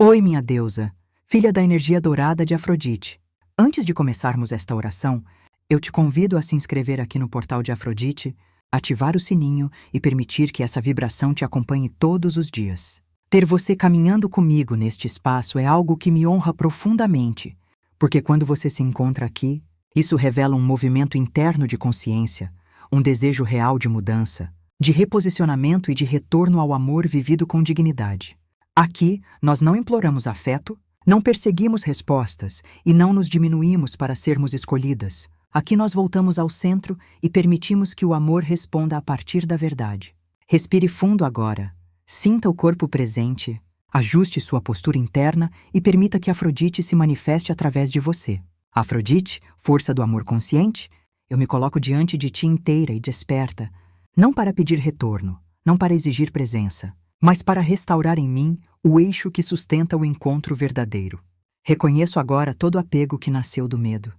Oi, minha deusa, filha da energia dourada de Afrodite. Antes de começarmos esta oração, eu te convido a se inscrever aqui no portal de Afrodite, ativar o sininho e permitir que essa vibração te acompanhe todos os dias. Ter você caminhando comigo neste espaço é algo que me honra profundamente, porque quando você se encontra aqui, isso revela um movimento interno de consciência, um desejo real de mudança, de reposicionamento e de retorno ao amor vivido com dignidade. Aqui, nós não imploramos afeto, não perseguimos respostas e não nos diminuímos para sermos escolhidas. Aqui nós voltamos ao centro e permitimos que o amor responda a partir da verdade. Respire fundo agora, sinta o corpo presente, ajuste sua postura interna e permita que Afrodite se manifeste através de você. Afrodite, força do amor consciente, eu me coloco diante de ti inteira e desperta, não para pedir retorno, não para exigir presença, mas para restaurar em mim o eixo que sustenta o encontro verdadeiro. Reconheço agora todo apego que nasceu do medo,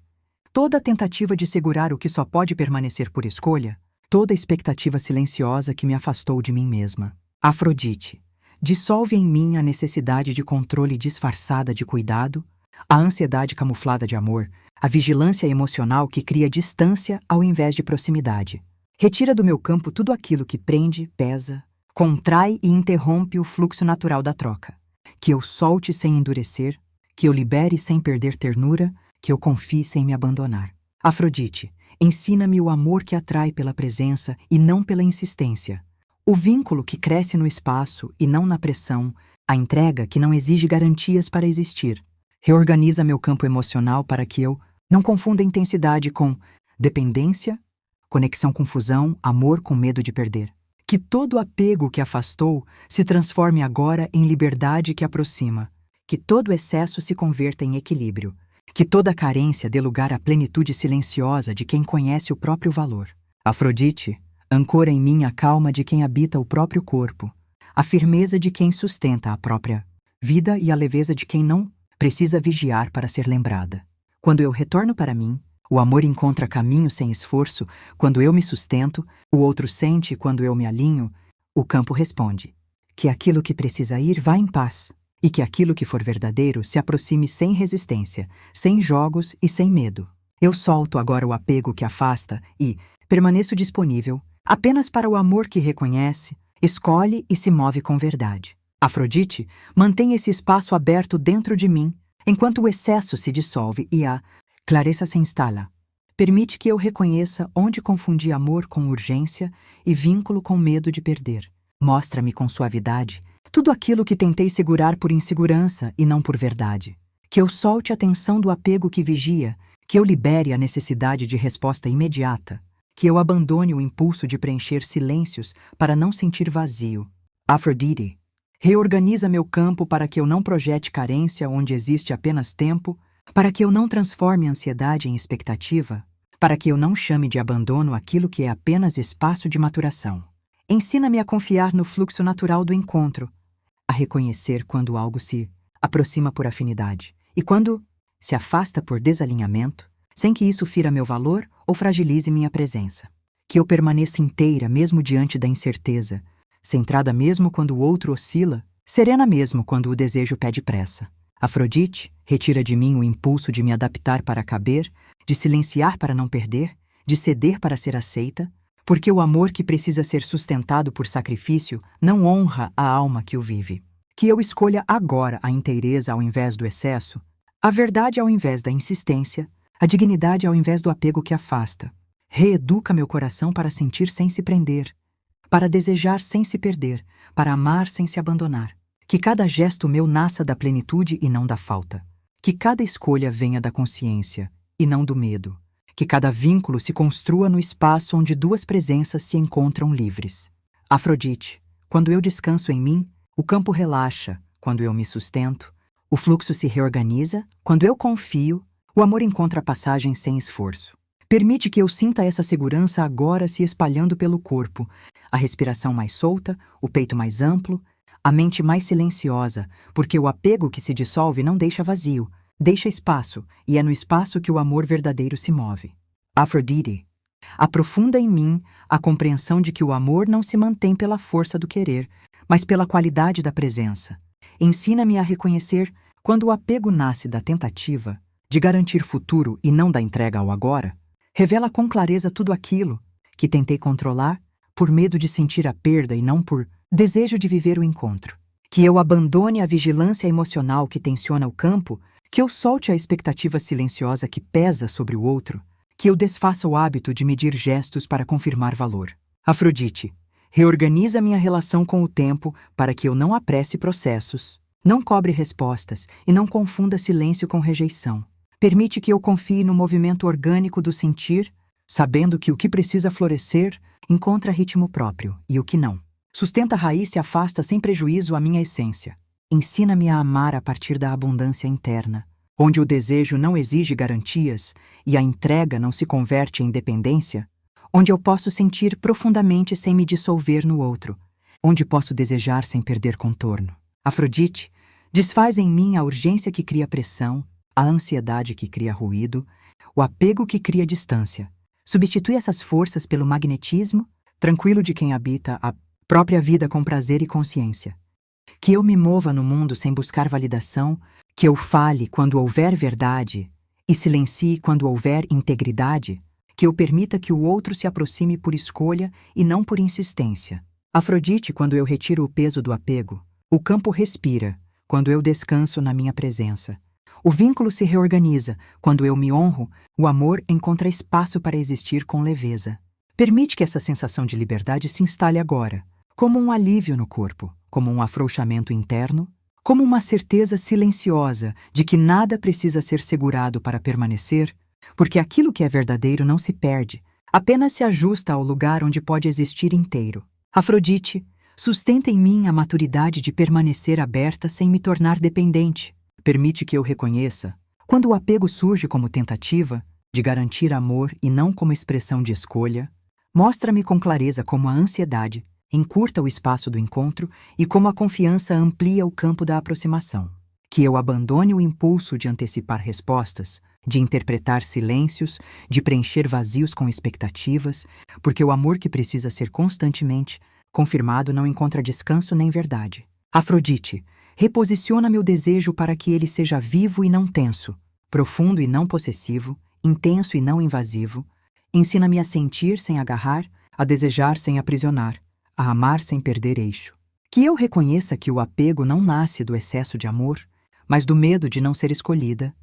toda tentativa de segurar o que só pode permanecer por escolha, toda expectativa silenciosa que me afastou de mim mesma. Afrodite, dissolve em mim a necessidade de controle disfarçada de cuidado, a ansiedade camuflada de amor, a vigilância emocional que cria distância ao invés de proximidade. Retira do meu campo tudo aquilo que prende, pesa, contrai e interrompe o fluxo natural da troca. Que eu solte sem endurecer, que eu libere sem perder ternura, que eu confie sem me abandonar. Afrodite, ensina-me o amor que atrai pela presença e não pela insistência. O vínculo que cresce no espaço e não na pressão, a entrega que não exige garantias para existir. Reorganiza meu campo emocional para que eu não confunda intensidade com dependência, conexão com fusão, amor com medo de perder. Que todo apego que afastou se transforme agora em liberdade que aproxima. Que todo excesso se converta em equilíbrio. Que toda carência dê lugar à plenitude silenciosa de quem conhece o próprio valor. Afrodite, ancora em mim a calma de quem habita o próprio corpo, a firmeza de quem sustenta a própria vida e a leveza de quem não precisa vigiar para ser lembrada. Quando eu retorno para mim, o amor encontra caminho sem esforço. Quando eu me sustento, o outro sente. Quando eu me alinho, o campo responde. Que aquilo que precisa ir vá em paz, e que aquilo que for verdadeiro se aproxime sem resistência, sem jogos e sem medo. Eu solto agora o apego que afasta e permaneço disponível apenas para o amor que reconhece, escolhe e se move com verdade. Afrodite, mantém esse espaço aberto dentro de mim, enquanto o excesso se dissolve e a clareza se instala. Permite que eu reconheça onde confundi amor com urgência e vínculo com medo de perder. Mostra-me com suavidade tudo aquilo que tentei segurar por insegurança e não por verdade. Que eu solte a tensão do apego que vigia, que eu libere a necessidade de resposta imediata, que eu abandone o impulso de preencher silêncios para não sentir vazio. Afrodite, reorganiza meu campo para que eu não projete carência onde existe apenas tempo, para que eu não transforme a ansiedade em expectativa, para que eu não chame de abandono aquilo que é apenas espaço de maturação. Ensina-me a confiar no fluxo natural do encontro, a reconhecer quando algo se aproxima por afinidade e quando se afasta por desalinhamento, sem que isso fira meu valor ou fragilize minha presença. Que eu permaneça inteira mesmo diante da incerteza, centrada mesmo quando o outro oscila, serena mesmo quando o desejo pede pressa. Afrodite, retira de mim o impulso de me adaptar para caber, de silenciar para não perder, de ceder para ser aceita, porque o amor que precisa ser sustentado por sacrifício não honra a alma que o vive. Que eu escolha agora a inteireza ao invés do excesso, a verdade ao invés da insistência, a dignidade ao invés do apego que afasta. Reeduca meu coração para sentir sem se prender, para desejar sem se perder, para amar sem se abandonar. Que cada gesto meu nasça da plenitude e não da falta. Que cada escolha venha da consciência e não do medo. Que cada vínculo se construa no espaço onde duas presenças se encontram livres. Afrodite, quando eu descanso em mim, o campo relaxa. Quando eu me sustento, o fluxo se reorganiza. Quando eu confio, o amor encontra passagem sem esforço. Permite que eu sinta essa segurança agora se espalhando pelo corpo, a respiração mais solta, o peito mais amplo, a mente mais silenciosa, porque o apego que se dissolve não deixa vazio, deixa espaço, e é no espaço que o amor verdadeiro se move. Afrodite, aprofunda em mim a compreensão de que o amor não se mantém pela força do querer, mas pela qualidade da presença. Ensina-me a reconhecer quando o apego nasce da tentativa de garantir futuro e não da entrega ao agora. Revela com clareza tudo aquilo que tentei controlar por medo de sentir a perda e não por desejo de viver o encontro. Que eu abandone a vigilância emocional que tensiona o campo, que eu solte a expectativa silenciosa que pesa sobre o outro, que eu desfaça o hábito de medir gestos para confirmar valor. Afrodite, reorganiza minha relação com o tempo para que eu não apresse processos, não cobre respostas e não confunda silêncio com rejeição. Permite que eu confie no movimento orgânico do sentir, sabendo que o que precisa florescer encontra ritmo próprio e o que não. Sustenta a raiz e afasta sem prejuízo a minha essência. Ensina-me a amar a partir da abundância interna, onde o desejo não exige garantias e a entrega não se converte em dependência, onde eu posso sentir profundamente sem me dissolver no outro, onde posso desejar sem perder contorno. Afrodite, desfaz em mim a urgência que cria pressão, a ansiedade que cria ruído, o apego que cria distância. Substitui essas forças pelo magnetismo, tranquilo de quem habita a própria vida com prazer e consciência. Que eu me mova no mundo sem buscar validação, que eu fale quando houver verdade e silencie quando houver integridade, que eu permita que o outro se aproxime por escolha e não por insistência. Afrodite, quando eu retiro o peso do apego, o campo respira quando eu descanso na minha presença. O vínculo se reorganiza quando eu me honro, o amor encontra espaço para existir com leveza. Permite que essa sensação de liberdade se instale agora, como um alívio no corpo, como um afrouxamento interno, como uma certeza silenciosa de que nada precisa ser segurado para permanecer, porque aquilo que é verdadeiro não se perde, apenas se ajusta ao lugar onde pode existir inteiro. Afrodite, sustenta em mim a maturidade de permanecer aberta sem me tornar dependente. Permite que eu reconheça, quando o apego surge como tentativa de garantir amor e não como expressão de escolha, mostra-me com clareza como a ansiedade encurta o espaço do encontro e como a confiança amplia o campo da aproximação. Que eu abandone o impulso de antecipar respostas, de interpretar silêncios, de preencher vazios com expectativas, porque o amor que precisa ser constantemente confirmado não encontra descanso nem verdade. Afrodite, reposiciona meu desejo para que ele seja vivo e não tenso, profundo e não possessivo, intenso e não invasivo. Ensina-me a sentir sem agarrar, a desejar sem aprisionar, a amar sem perder eixo. Que eu reconheça que o apego não nasce do excesso de amor, mas do medo de não ser escolhida,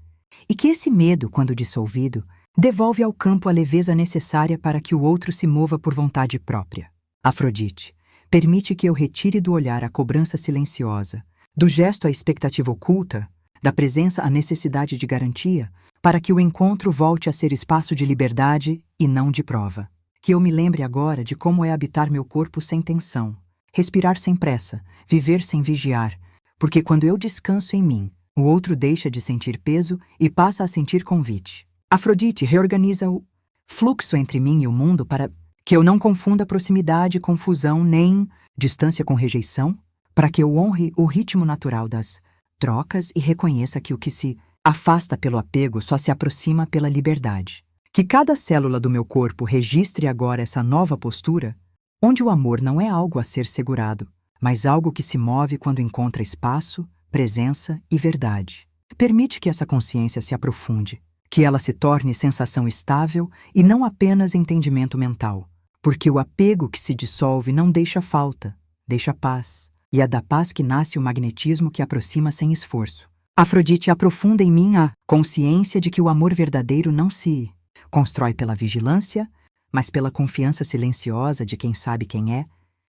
e que esse medo, quando dissolvido, devolve ao campo a leveza necessária para que o outro se mova por vontade própria. Afrodite, permite que eu retire do olhar a cobrança silenciosa, do gesto a expectativa oculta, da presença a necessidade de garantia, para que o encontro volte a ser espaço de liberdade e não de prova. Que eu me lembre agora de como é habitar meu corpo sem tensão, respirar sem pressa, viver sem vigiar, porque quando eu descanso em mim, o outro deixa de sentir peso e passa a sentir convite. Afrodite reorganiza o fluxo entre mim e o mundo para que eu não confunda proximidade com fusão nem distância com rejeição, para que eu honre o ritmo natural das trocas e reconheça que o que se afasta pelo apego só se aproxima pela liberdade. Que cada célula do meu corpo registre agora essa nova postura, onde o amor não é algo a ser segurado, mas algo que se move quando encontra espaço, presença e verdade. Permite que essa consciência se aprofunde, que ela se torne sensação estável e não apenas entendimento mental, porque o apego que se dissolve não deixa falta, deixa paz. E é da paz que nasce o magnetismo que aproxima sem esforço. Afrodite aprofunda em mim a consciência de que o amor verdadeiro não se constrói pela vigilância, mas pela confiança silenciosa de quem sabe quem é.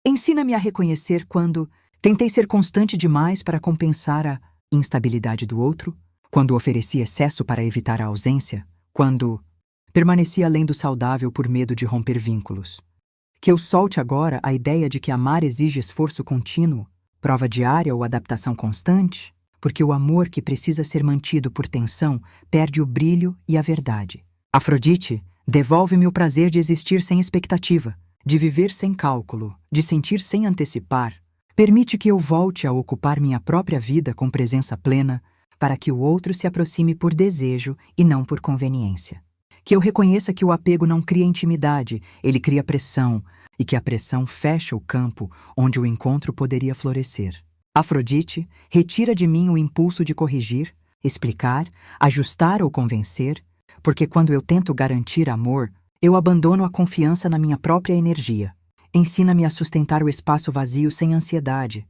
Ensina-me a reconhecer quando tentei ser constante demais para compensar a instabilidade do outro, quando ofereci excesso para evitar a ausência, quando permaneci além do saudável por medo de romper vínculos. Que eu solte agora a ideia de que amar exige esforço contínuo, prova diária ou adaptação constante, porque o amor que precisa ser mantido por tensão perde o brilho e a verdade. Afrodite, devolve-me o prazer de existir sem expectativa, de viver sem cálculo, de sentir sem antecipar. Permite que eu volte a ocupar minha própria vida com presença plena, para que o outro se aproxime por desejo e não por conveniência. Que eu reconheça que o apego não cria intimidade, ele cria pressão, e que a pressão fecha o campo onde o encontro poderia florescer. Afrodite, retira de mim o impulso de corrigir, explicar, ajustar ou convencer, porque quando eu tento garantir amor, eu abandono a confiança na minha própria energia. Ensina-me a sustentar o espaço vazio sem ansiedade,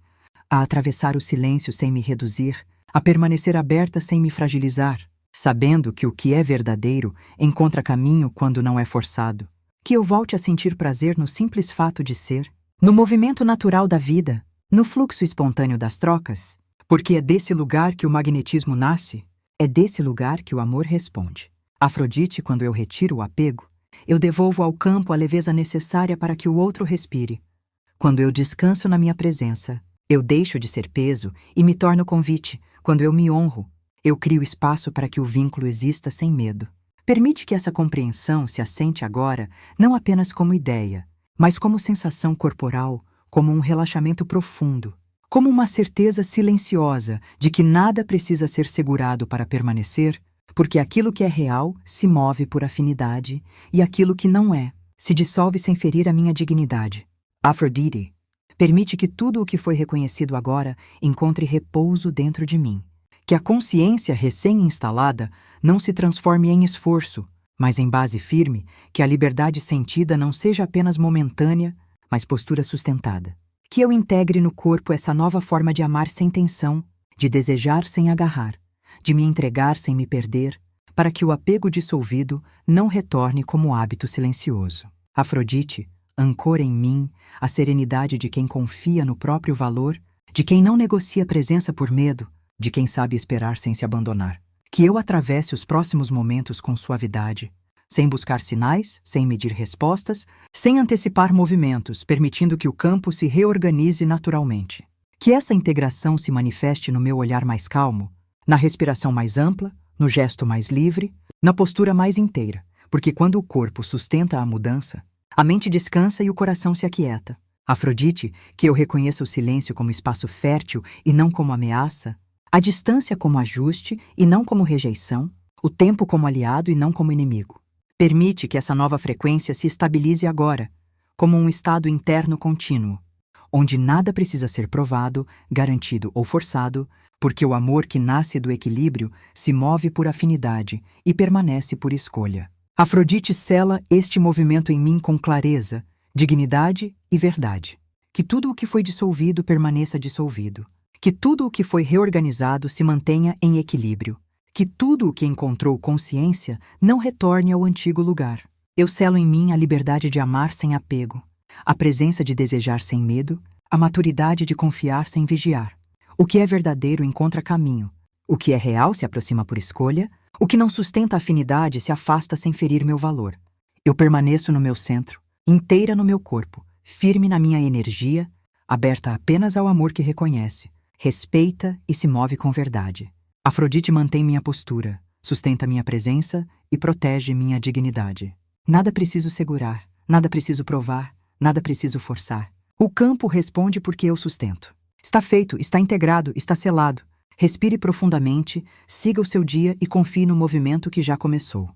a atravessar o silêncio sem me reduzir, a permanecer aberta sem me fragilizar, sabendo que o que é verdadeiro encontra caminho quando não é forçado. Que eu volte a sentir prazer no simples fato de ser, no movimento natural da vida, no fluxo espontâneo das trocas, porque é desse lugar que o magnetismo nasce, é desse lugar que o amor responde. Afrodite, quando eu retiro o apego, eu devolvo ao campo a leveza necessária para que o outro respire. Quando eu descanso na minha presença, eu deixo de ser peso e me torno convite. Quando eu me honro, eu crio espaço para que o vínculo exista sem medo. Permite que essa compreensão se assente agora, não apenas como ideia, mas como sensação corporal, como um relaxamento profundo, como uma certeza silenciosa de que nada precisa ser segurado para permanecer, porque aquilo que é real se move por afinidade e aquilo que não é se dissolve sem ferir a minha dignidade. Afrodite, permite que tudo o que foi reconhecido agora encontre repouso dentro de mim. Que a consciência recém-instalada não se transforme em esforço, mas em base firme, que a liberdade sentida não seja apenas momentânea, mas postura sustentada. Que eu integre no corpo essa nova forma de amar sem tensão, de desejar sem agarrar, de me entregar sem me perder, para que o apego dissolvido não retorne como hábito silencioso. Afrodite, ancora em mim a serenidade de quem confia no próprio valor, de quem não negocia presença por medo, de quem sabe esperar sem se abandonar. Que eu atravesse os próximos momentos com suavidade, sem buscar sinais, sem medir respostas, sem antecipar movimentos, permitindo que o campo se reorganize naturalmente. Que essa integração se manifeste no meu olhar mais calmo, na respiração mais ampla, no gesto mais livre, na postura mais inteira, porque quando o corpo sustenta a mudança, a mente descansa e o coração se aquieta. Afrodite, que eu reconheça o silêncio como espaço fértil e não como ameaça, a distância como ajuste e não como rejeição, o tempo como aliado e não como inimigo. Permite que essa nova frequência se estabilize agora, como um estado interno contínuo, onde nada precisa ser provado, garantido ou forçado, porque o amor que nasce do equilíbrio se move por afinidade e permanece por escolha. Afrodite sela este movimento em mim com clareza, dignidade e verdade. Que tudo o que foi dissolvido permaneça dissolvido. Que tudo o que foi reorganizado se mantenha em equilíbrio. Que tudo o que encontrou consciência não retorne ao antigo lugar. Eu selo em mim a liberdade de amar sem apego, a presença de desejar sem medo, a maturidade de confiar sem vigiar. O que é verdadeiro encontra caminho. O que é real se aproxima por escolha. O que não sustenta afinidade se afasta sem ferir meu valor. Eu permaneço no meu centro, inteira no meu corpo, firme na minha energia, aberta apenas ao amor que reconhece, respeita e se move com verdade. Afrodite mantém minha postura, sustenta minha presença e protege minha dignidade. Nada preciso segurar, nada preciso provar, nada preciso forçar. O campo responde porque eu sustento. Está feito, está integrado, está selado. Respire profundamente, siga o seu dia e confie no movimento que já começou.